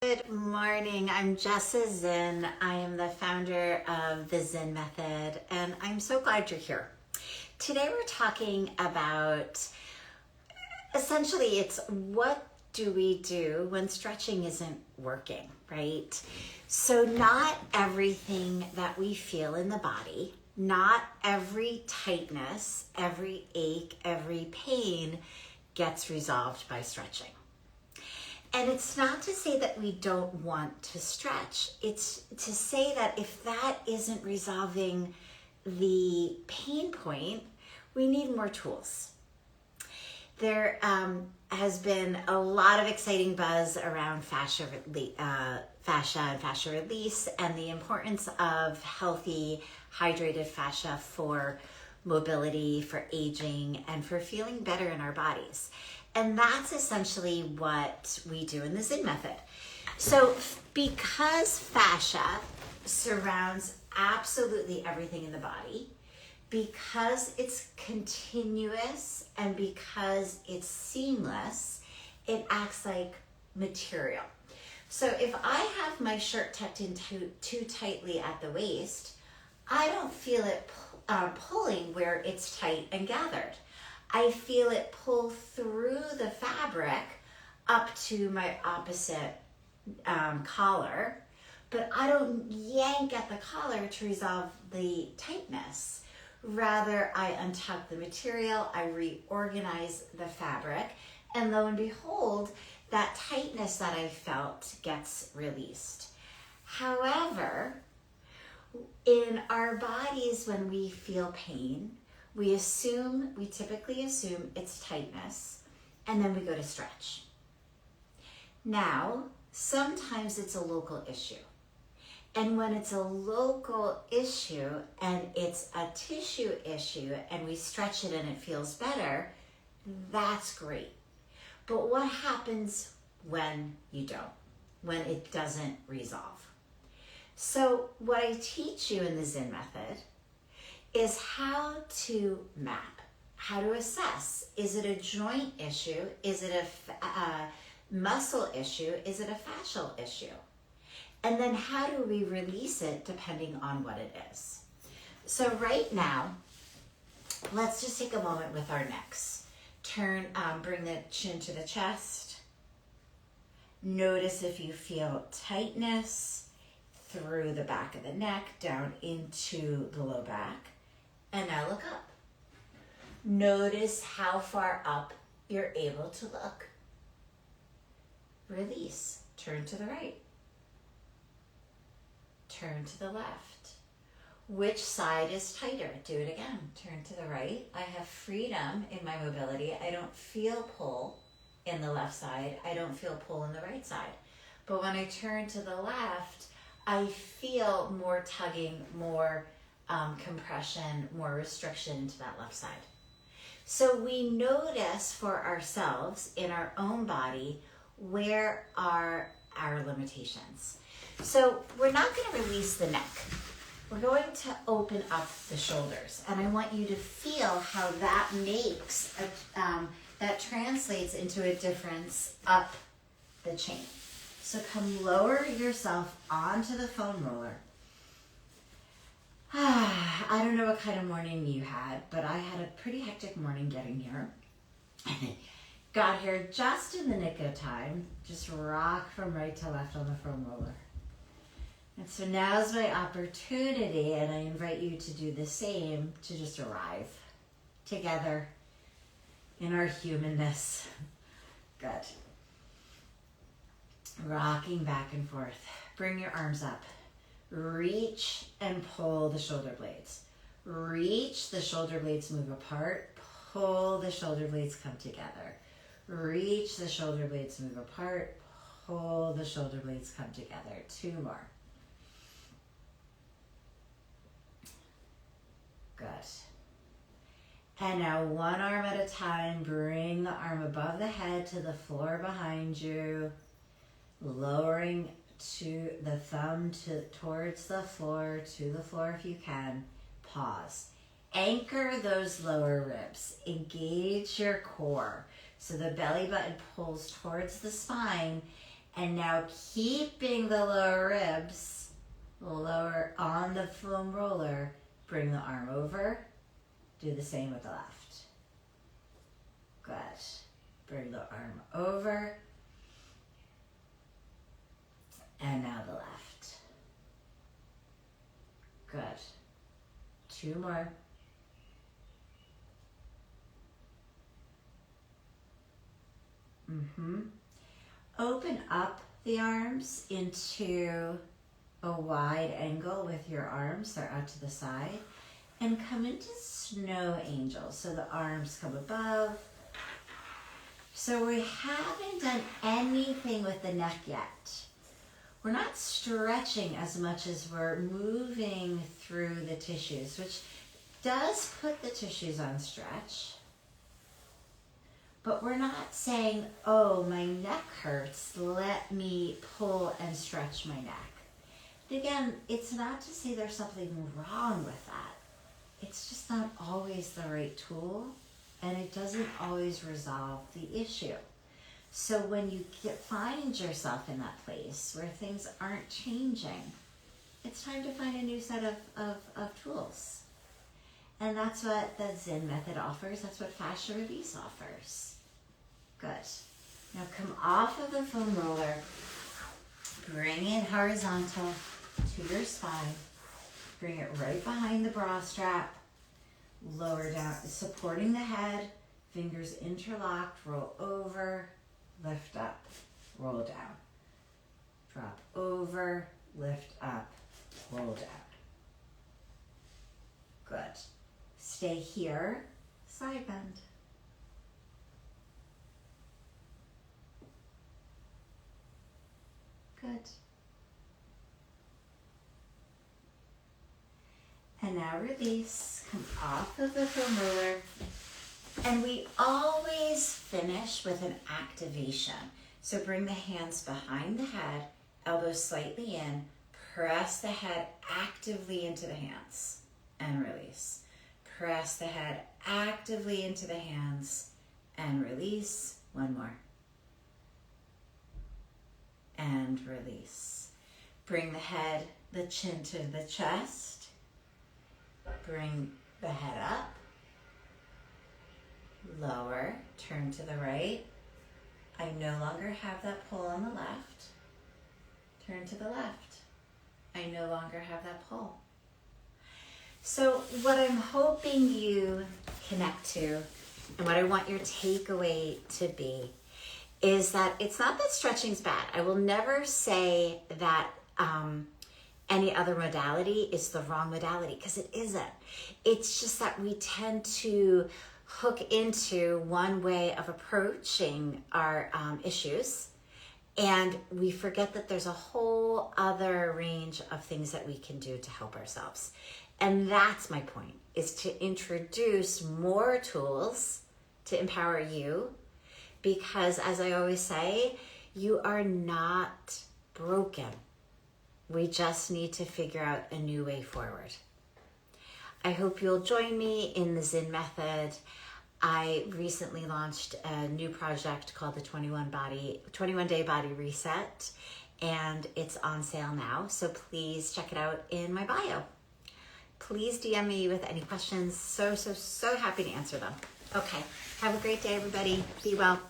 Good morning. I'm Jessa Zinn. I am the founder of the Zinn Method, and I'm so glad you're here. Today we're talking about, essentially, it's what do we do when stretching isn't working, right? So not everything that we feel in the body, not every tightness, every ache, every pain gets resolved by stretching. And it's not to say that we don't want to stretch. It's to say that if that isn't resolving the pain point, we need more tools. There has been a lot of exciting buzz around fascia and fascia release and the importance of healthy, hydrated fascia for mobility, for aging, and for feeling better in our bodies. And that's essentially what we do in the Zinn Method. So because fascia surrounds absolutely everything in the body, because it's continuous and because it's seamless, it acts like material. So if I have my shirt tucked in too tightly at the waist, I don't feel it pulling where it's tight and gathered. I feel it pull through the fabric up to my opposite collar, but I don't yank at the collar to resolve the tightness. Rather, I untuck the material, I reorganize the fabric, and lo and behold, that tightness that I felt gets released. However, in our bodies, when we feel pain, we typically assume it's tightness, and then we go to stretch. Now, sometimes it's a local issue. And when it's a local issue and it's a tissue issue and we stretch it and it feels better, that's great. But what happens when you don't? When it doesn't resolve? So what I teach you in the Zinn Method is how to map, how to assess. Is it a joint issue? Is it a muscle issue? Is it a fascial issue? And then how do we release it depending on what it is? So right now, let's just take a moment with our necks. Bring the chin to the chest. Notice if you feel tightness through the back of the neck, down into the low back. And now look up. Notice how far up you're able to look. Release. Turn to the right. Turn to the left. Which side is tighter? Do it again. Turn to the right. I have freedom in my mobility. I don't feel pull in the left side. I don't feel pull in the right side. But when I turn to the left, I feel more tugging, more compression, more restriction into that left side. So we notice for ourselves in our own body, where are our limitations? So we're not going to release the neck. We're going to open up the shoulders. And I want you to feel how that that translates into a difference up the chain. So come lower yourself onto the foam roller. I don't know what kind of morning you had, but I had a pretty hectic morning getting here. Got here just in the nick of time. Just rock from right to left on the foam roller. And so now's my opportunity, and I invite you to do the same, to just arrive together in our humanness. Good. Rocking back and forth. Bring your arms up. Reach and pull the shoulder blades. Reach, the shoulder blades move apart. Pull, the shoulder blades come together. Reach, the shoulder blades move apart. Pull, the shoulder blades come together. 2 more. Good. And now one arm at a time, bring the arm above the head to the floor behind you, lowering to the thumb towards the floor, to the floor if you can. Pause. Anchor those lower ribs. Engage your core. So the belly button pulls towards the spine And now keeping the lower ribs lower on the foam roller, bring the arm over. Do the same with the left. Good. Bring the arm over. And now the left. Good. 2 more. Open up the arms into a wide angle with your arms. They're out to the side. And come into snow angel. So the arms come above. So we haven't done anything with the neck yet. We're not stretching as much as we're moving through the tissues, which does put the tissues on stretch. But we're not saying, oh, my neck hurts, let me pull and stretch my neck. And again, it's not to say there's something wrong with that. It's just not always the right tool, and it doesn't always resolve the issue. So when you find yourself in that place where things aren't changing, it's time to find a new set of tools. And that's what the Zinn method offers. That's what fascia release offers. Good. Now come off of the foam roller. Bring it horizontal to your spine. Bring it right behind the bra strap. Lower down, supporting the head. Fingers interlocked. Roll over. Lift up. Roll down. Drop over. Lift up. Roll down. Good. Stay here. Side bend. Good. And now release. Come off of the foam roller. And we always finish with an activation. So bring the hands behind the head, elbows slightly in, press the head actively into the hands, and release. Press the head actively into the hands, and release. 1 more. And release. Bring the head, the chin to the chest. Bring the head up. Lower, turn to the right. I no longer have that pull on the left. Turn to the left. I no longer have that pull. So what I'm hoping you connect to, and what I want your takeaway to be, is that it's not that stretching's bad. I will never say that any other modality is the wrong modality, because it isn't. It's just that we tend to hook into one way of approaching our issues, and we forget that there's a whole other range of things that we can do to help ourselves. And that's my point, is to introduce more tools to empower you, because as I always say, you are not broken. We just need to figure out a new way forward. I hope you'll join me in the Zinn method. I recently launched a new project called the 21-Day Body Reset, and it's on sale now. So please check it out in my bio. Please DM me with any questions. So happy to answer them. Okay, have a great day, everybody. Be well.